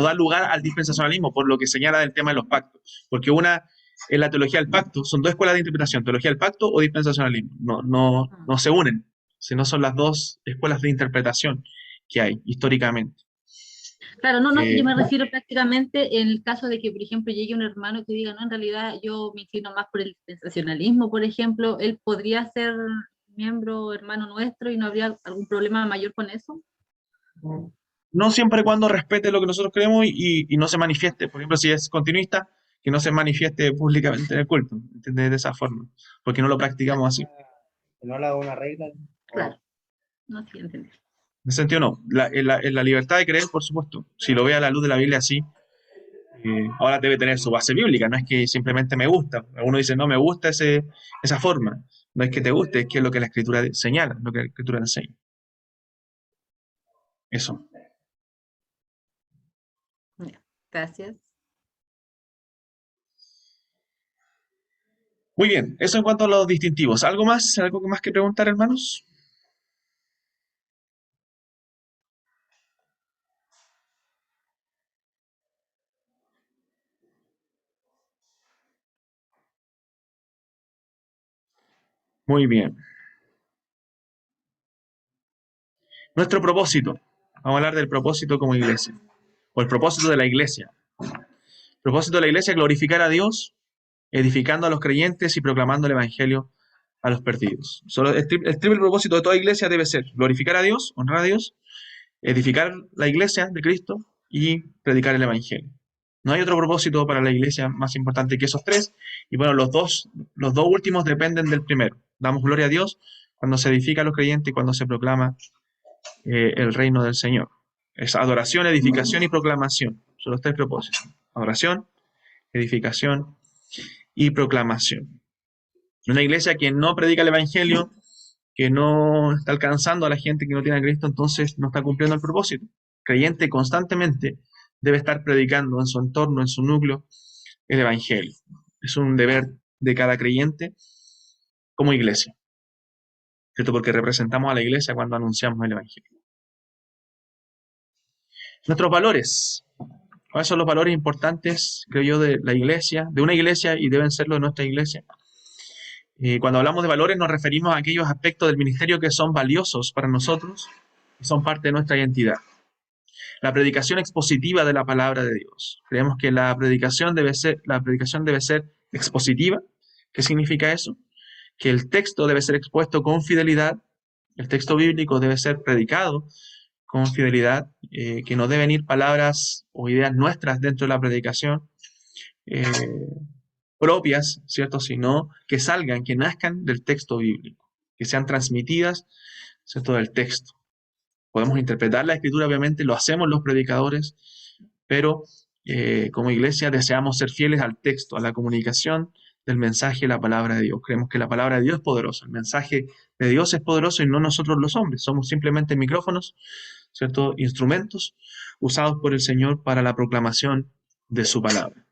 da lugar al dispensacionalismo, por lo que señala del tema de los pactos. Porque una es la teología del pacto. Son dos escuelas de interpretación, teología del pacto o dispensacionalismo. No se unen, sino son las dos escuelas de interpretación que hay históricamente. Claro, no, es que yo me Eh, refiero prácticamente en el caso de que, por ejemplo, llegue un hermano que diga, no, en realidad yo me inclino más por el dispensacionalismo, por ejemplo, él podría ser miembro, hermano nuestro, y no habría algún problema mayor con eso. no siempre y cuando respete lo que nosotros creemos y no se manifieste. Por ejemplo, si es continuista, que no se manifieste públicamente en el culto, ¿entiendes? De esa forma, porque no lo practicamos así. Que no le haga una regla. Claro, no sé, entendí. En ese sentido, no. En la libertad de creer, por supuesto. Si lo ve a la luz de la Biblia así, ahora debe tener su base bíblica. No es que simplemente me gusta. Algunos dicen, no, me gusta esa forma. No es que te guste, es que es lo que la Escritura señala, lo que la Escritura enseña. Eso. Ya, gracias. Muy bien, eso en cuanto a los distintivos. ¿Algo más? ¿Algo más que preguntar, hermanos? Muy bien. Nuestro propósito. Vamos a hablar del propósito como iglesia. O el propósito de la iglesia. El propósito de la iglesia es glorificar a Dios, edificando a los creyentes y proclamando el Evangelio a los perdidos. El triple propósito de toda iglesia debe ser glorificar a Dios, honrar a Dios, edificar la iglesia de Cristo y predicar el Evangelio. No hay otro propósito para la iglesia más importante que esos tres. Y bueno, los dos últimos dependen del primero. Damos gloria a Dios cuando se edifica a los creyentes y cuando se proclama el reino del Señor. Es adoración, edificación y proclamación. Son los tres propósitos. Adoración, edificación y proclamación. Una iglesia que no predica el Evangelio, que no está alcanzando a la gente que no tiene a Cristo, entonces no está cumpliendo el propósito. Creyente constantemente debe estar predicando en su entorno, en su núcleo, el Evangelio. Es un deber de cada creyente como iglesia, ¿cierto? Porque representamos a la iglesia cuando anunciamos el Evangelio. Nuestros valores. ¿Cuáles son los valores importantes, creo yo, de la iglesia, de una iglesia y deben serlo de nuestra iglesia? Cuando hablamos de valores nos referimos a aquellos aspectos del ministerio que son valiosos para nosotros y son parte de nuestra identidad. La predicación expositiva de la palabra de Dios. Creemos que la predicación debe ser expositiva. ¿Qué significa eso? Que el texto debe ser expuesto con fidelidad, el texto bíblico debe ser predicado con fidelidad, que no deben ir palabras o ideas nuestras dentro de la predicación, propias, ¿cierto? Sino que salgan, que nazcan del texto bíblico, que sean transmitidas, ¿cierto? Del texto. Podemos interpretar la escritura, obviamente, lo hacemos los predicadores, pero como iglesia deseamos ser fieles al texto, a la comunicación del mensaje de la palabra de Dios. Creemos que la palabra de Dios es poderosa, el mensaje de Dios es poderoso y no nosotros los hombres, somos simplemente micrófonos, ¿cierto? Instrumentos usados por el Señor para la proclamación de su palabra.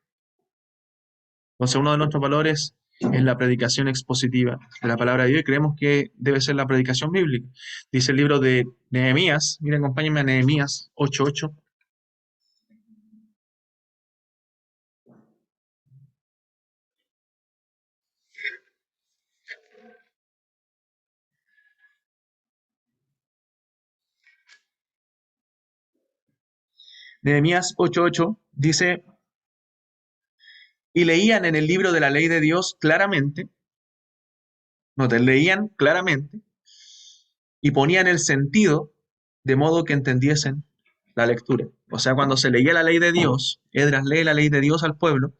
Entonces, uno de nuestros valores es la predicación expositiva de la palabra de Dios y creemos que debe ser la predicación bíblica. Dice el libro de Nehemías, miren, acompáñenme a Nehemías 8:8. Nehemías 8:8 dice, y leían en el libro de la ley de Dios claramente, noten, leían claramente y ponían el sentido de modo que entendiesen la lectura. O sea, cuando se leía la ley de Dios, Esdras lee la ley de Dios al pueblo,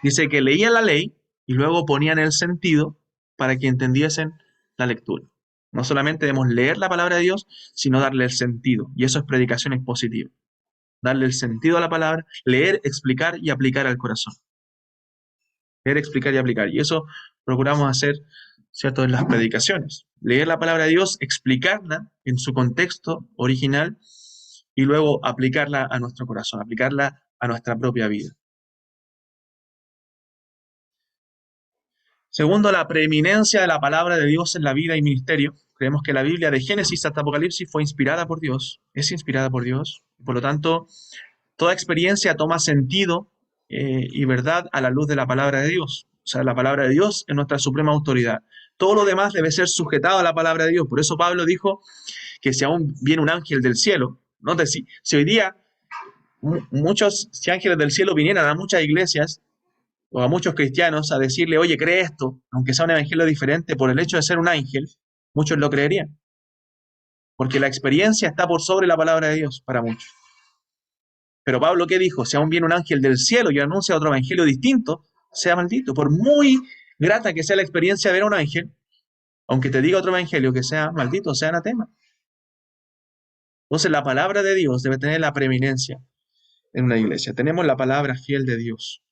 dice que leían la ley y luego ponían el sentido para que entendiesen la lectura. No solamente debemos leer la palabra de Dios, sino darle el sentido. Y eso es predicación expositiva. Darle el sentido a la palabra, leer, explicar y aplicar al corazón. Leer, explicar y aplicar. Y eso procuramos hacer, ¿cierto?, en las predicaciones. Leer la palabra de Dios, explicarla en su contexto original y luego aplicarla a nuestro corazón, aplicarla a nuestra propia vida. Segundo, la preeminencia de la palabra de Dios en la vida y ministerio. Creemos que la Biblia de Génesis hasta Apocalipsis fue inspirada por Dios, es inspirada por Dios. Por lo tanto, toda experiencia toma sentido y verdad a la luz de la palabra de Dios. O sea, la palabra de Dios es nuestra suprema autoridad. Todo lo demás debe ser sujetado a la palabra de Dios. Por eso Pablo dijo que si aún viene un ángel del cielo, ¿no? Si hoy día si ángeles del cielo vinieran a muchas iglesias o a muchos cristianos a decirle, oye, cree esto, aunque sea un evangelio diferente, por el hecho de ser un ángel, muchos lo creerían. Porque la experiencia está por sobre la palabra de Dios para muchos. Pero Pablo, ¿qué dijo? Si aún viene un ángel del cielo y anuncia otro evangelio distinto, sea maldito. Por muy grata que sea la experiencia de ver a un ángel, aunque te diga otro evangelio que sea maldito, sea anatema. Entonces la palabra de Dios debe tener la preeminencia en una iglesia. Tenemos la palabra fiel de Dios.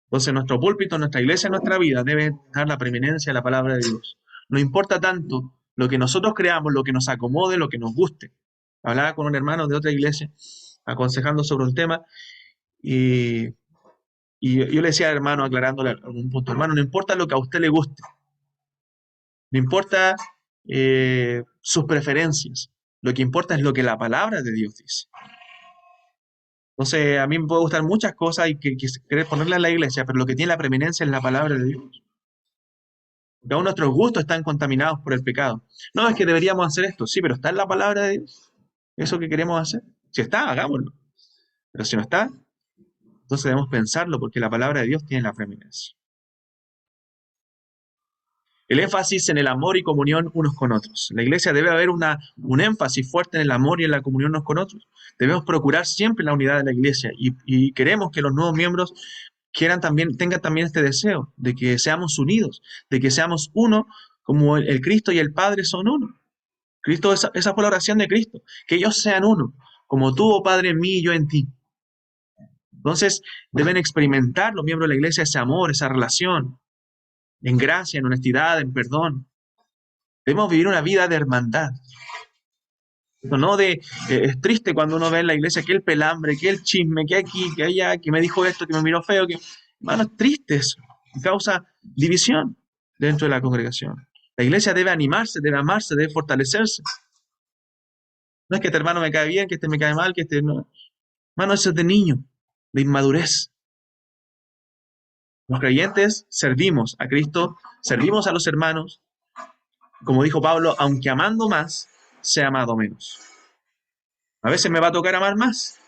Entonces nuestro púlpito, nuestra iglesia, nuestra vida debe dar la preeminencia a la palabra de Dios. No importa tanto lo que nosotros creamos, lo que nos acomode, lo que nos guste. Hablaba con un hermano de otra iglesia aconsejando sobre un tema y yo le decía al hermano, aclarándole algún punto, hermano, no importa lo que a usted le guste, no importa sus preferencias, lo que importa es lo que la palabra de Dios dice. Entonces, a mí me puede gustar muchas cosas y querer ponerlas en la iglesia, pero lo que tiene la preeminencia es la palabra de Dios. Porque aún nuestros gustos están contaminados por el pecado. No, es que deberíamos hacer esto, sí, pero ¿está en la palabra de Dios eso que queremos hacer? Si está, hagámoslo. Pero si no está, entonces debemos pensarlo porque la palabra de Dios tiene la preeminencia. El énfasis en el amor y comunión unos con otros. La iglesia debe haber un énfasis fuerte en el amor y en la comunión unos con otros. Debemos procurar siempre la unidad de la iglesia y queremos que los nuevos miembros tengan también este deseo de que seamos unidos, de que seamos uno como el Cristo y el Padre son uno. Esa fue la oración de Cristo, que ellos sean uno, como tú, oh Padre, en mí y yo en ti. Entonces deben experimentar los miembros de la iglesia ese amor, esa relación, en gracia, en honestidad, en perdón. Debemos vivir una vida de hermandad. Es triste cuando uno ve en la iglesia que el pelambre, que el chisme, que aquí, que allá, que me dijo esto, que me miró feo, hermano, es triste eso. Causa división dentro de la congregación. La iglesia debe animarse, debe amarse, debe fortalecerse. No es que este hermano me cae bien, que este me cae mal, que este no. Hermano, eso es de niño, de inmadurez. Los creyentes servimos a Cristo, servimos a los hermanos, como dijo Pablo, aunque amando más, sea amado menos. A veces me va a tocar amar más.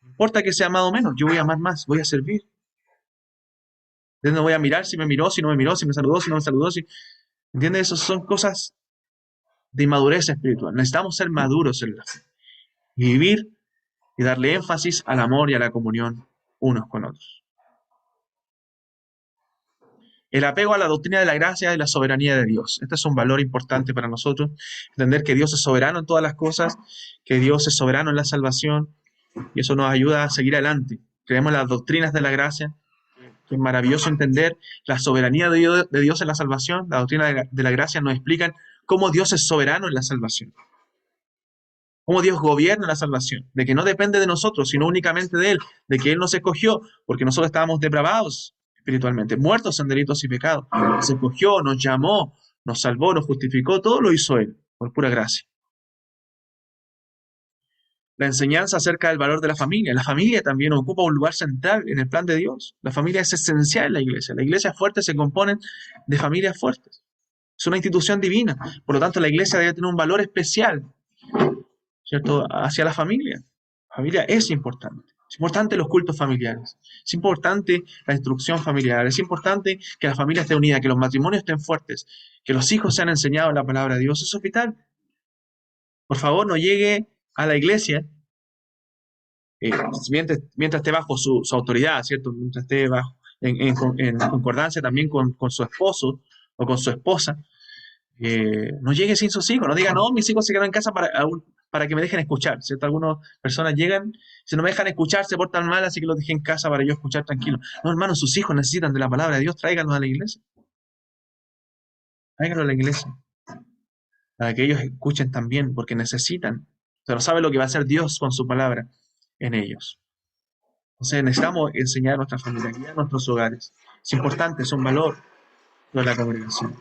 No importa que sea amado menos, yo voy a amar más, voy a servir. Entonces no voy a mirar si me miró, si no me miró, si me saludó, si no me saludó. ¿Entiendes? Esas son cosas de inmadurez espiritual. Necesitamos ser maduros en la fe. Y vivir y darle énfasis al amor y a la comunión unos con otros. El apego a la doctrina de la gracia y la soberanía de Dios. Este es un valor importante para nosotros. Entender que Dios es soberano en todas las cosas, que Dios es soberano en la salvación, y eso nos ayuda a seguir adelante. Creemos en las doctrinas de la gracia, que es maravilloso entender la soberanía de Dios en la salvación. La doctrina de la gracia nos explican cómo Dios es soberano en la salvación, cómo Dios gobierna la salvación, de que no depende de nosotros, sino únicamente de Él, de que Él nos escogió, porque nosotros estábamos depravados espiritualmente, muertos en delitos y pecados. Nos escogió, nos llamó, nos salvó, nos justificó, todo lo hizo Él, por pura gracia. La enseñanza acerca del valor de la familia. La familia también ocupa un lugar central en el plan de Dios. La familia es esencial en la iglesia. Las iglesias fuertes se componen de familias fuertes. Es una institución divina. Por lo tanto, la iglesia debe tener un valor especial, ¿cierto?, hacia la familia. La familia es importante. Es importante los cultos familiares. Es importante la instrucción familiar. Es importante que la familia esté unida, que los matrimonios estén fuertes, que los hijos sean enseñados la palabra de Dios. Eso es vital. Por favor, no llegue a la iglesia mientras esté bajo su autoridad, ¿cierto? Mientras esté en concordancia también con su esposo o con su esposa. No llegue sin sus hijos, no diga, no, mis hijos se quedan en casa para que me dejen escuchar, ¿cierto? Algunas personas llegan, si no me dejan escuchar, se portan mal, así que los dejé en casa para yo escuchar tranquilo. No, hermanos, sus hijos necesitan de la palabra de Dios, tráiganlos a la iglesia. Tráiganlos a la iglesia. Para que ellos escuchen también, porque necesitan. Pero sabe lo que va a hacer Dios con su palabra en ellos. Entonces necesitamos enseñar a nuestra familia, guiar nuestros hogares. Es importante, es un valor de la congregación.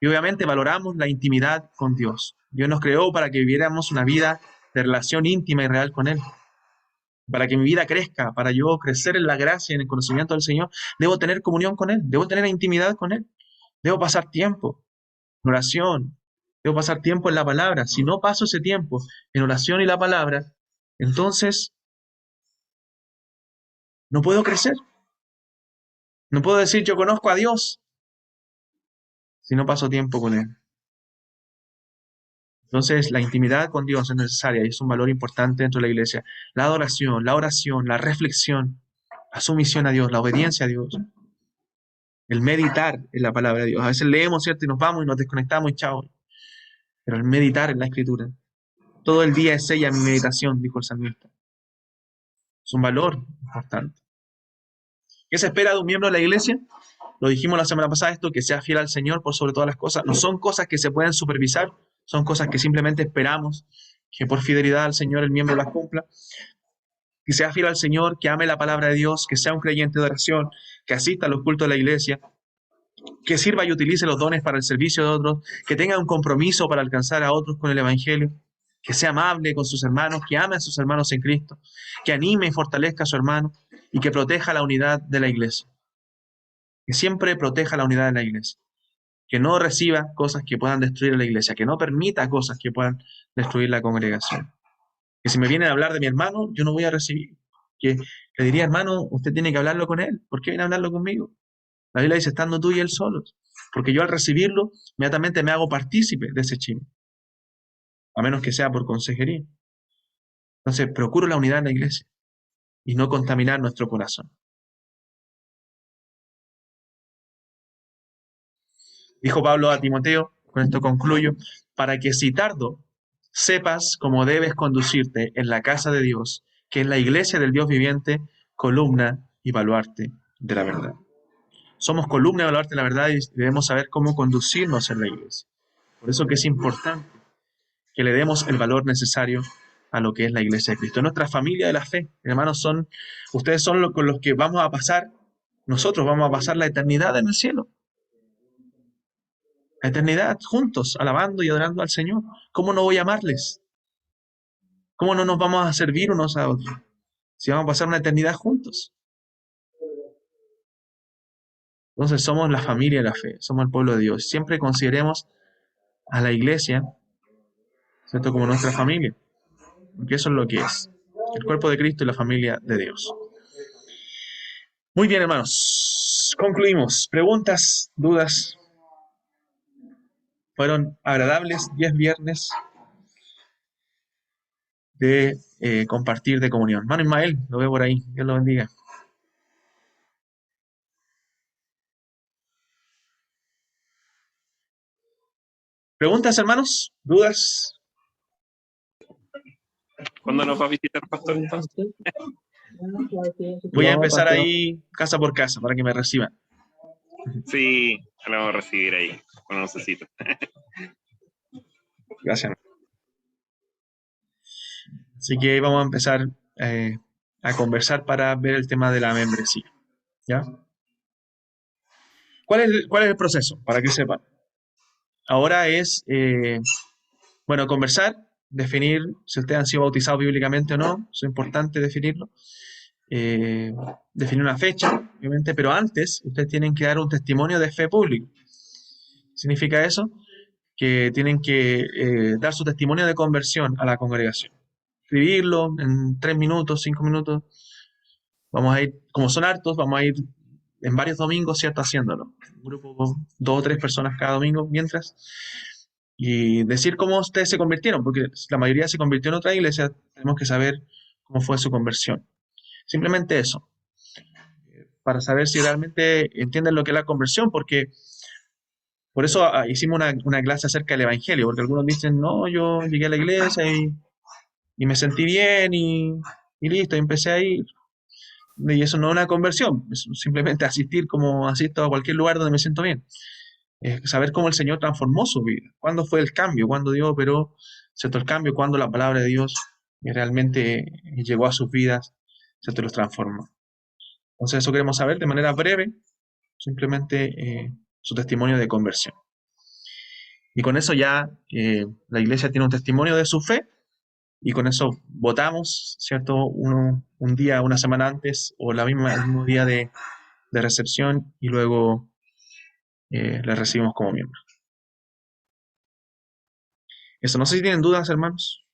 Y obviamente valoramos la intimidad con Dios. Dios nos creó para que viviéramos una vida de relación íntima y real con Él. para que mi vida crezca, para yo crecer en la gracia, en el conocimiento del Señor, debo tener comunión con Él, debo tener intimidad con Él, debo pasar tiempo en oración, debo pasar tiempo en la palabra. Si no paso ese tiempo en oración y la palabra, entonces no puedo crecer. No puedo decir yo conozco a Dios si no paso tiempo con Él. Entonces, la intimidad con Dios es necesaria y es un valor importante dentro de la iglesia. La adoración, la oración, la reflexión, la sumisión a Dios, la obediencia a Dios, el meditar en la palabra de Dios. A veces leemos, ¿cierto? Y nos vamos y nos desconectamos y chao. Pero el meditar en la Escritura. Todo el día es ella mi meditación, dijo el salmista. Es un valor importante. ¿Qué se espera de un miembro de la iglesia? Lo dijimos la semana pasada, esto, que sea fiel al Señor por sobre todas las cosas. No son cosas que se pueden supervisar, son cosas que simplemente esperamos que por fidelidad al Señor el miembro las cumpla. Que sea fiel al Señor, que ame la palabra de Dios, que sea un creyente de oración, que asista a los cultos de la iglesia, que sirva y utilice los dones para el servicio de otros, que tenga un compromiso para alcanzar a otros con el Evangelio, que sea amable con sus hermanos, que ame a sus hermanos en Cristo, que anime y fortalezca a su hermano y que proteja la unidad de la iglesia. Que siempre proteja la unidad de la iglesia. Que no reciba cosas que puedan destruir la iglesia, que no permita cosas que puedan destruir la congregación. Que si me vienen a hablar de mi hermano, yo no voy a recibir. Que le diría, hermano, usted tiene que hablarlo con él. ¿Por qué viene a hablarlo conmigo? La Biblia dice, estando tú y él solos. Porque yo al recibirlo, inmediatamente me hago partícipe de ese chisme. A menos que sea por consejería. Entonces, procuro la unidad en la iglesia y no contaminar nuestro corazón. Dijo Pablo a Timoteo, con esto concluyo, para que si tardo, sepas cómo debes conducirte en la casa de Dios, que es la iglesia del Dios viviente, columna y baluarte de la verdad. Somos columna y baluarte de la verdad y debemos saber cómo conducirnos en la iglesia. Por eso que es importante que le demos el valor necesario a lo que es la iglesia de Cristo. Nuestra familia de la fe, hermanos, ustedes son con los que vamos a pasar, nosotros vamos a pasar la eternidad en el cielo. La eternidad juntos, alabando y adorando al Señor. ¿Cómo no voy a amarles? ¿Cómo no nos vamos a servir unos a otros? Si vamos a pasar una eternidad juntos. Entonces somos la familia de la fe, somos el pueblo de Dios. Siempre consideremos a la iglesia, ¿cierto?, como nuestra familia. Porque eso es lo que es. El cuerpo de Cristo y la familia de Dios. Muy bien, hermanos. Concluimos. ¿Preguntas? ¿Dudas? Fueron agradables 10 viernes de compartir, de comunión. Hermano Ismael, lo veo por ahí. Dios lo bendiga. ¿Preguntas, hermanos? ¿Dudas? ¿Cuándo nos va a visitar, pastor, entonces? Voy a No, empezar pastor. ahí casa por casa para que me reciban. Sí, la vamos a recibir ahí, cuando necesito. Gracias. Así que vamos a empezar a conversar para ver el tema de la membresía. ¿Ya? ¿Cuál es el proceso? Para que sepan. Ahora es, bueno, conversar, definir si ustedes han sido bautizados bíblicamente o no. Eso es importante definirlo. Definir una fecha, obviamente, pero antes ustedes tienen que dar un testimonio de fe público. ¿Significa eso? Que tienen que dar su testimonio de conversión a la congregación. Escribirlo en 3 minutos, 5 minutos. Vamos a ir, como son hartos, vamos a ir en varios domingos, ¿cierto?, haciéndolo. Un grupo, 2 o 3 personas cada domingo, mientras. Y decir cómo ustedes se convirtieron, porque la mayoría se convirtió en otra iglesia, tenemos que saber cómo fue su conversión. Simplemente eso, para saber si realmente entienden lo que es la conversión, porque por eso hicimos una clase acerca del Evangelio, porque algunos dicen, no, yo llegué a la iglesia y me sentí bien y listo, y empecé a ir. Y eso no es una conversión, es simplemente asistir como asisto a cualquier lugar donde me siento bien. Saber cómo el Señor transformó su vida, cuándo fue el cambio, cuándo Dios operó, ¿cierto?, el cambio, cuándo la palabra de Dios realmente llegó a sus vidas, ¿cierto?, los transformó. Entonces eso queremos saber de manera breve, simplemente su testimonio de conversión. Y con eso ya la iglesia tiene un testimonio de su fe y con eso votamos, ¿cierto? Un día, una semana antes o el mismo día de recepción y luego les recibimos como miembros. Eso, no sé si tienen dudas, hermanos.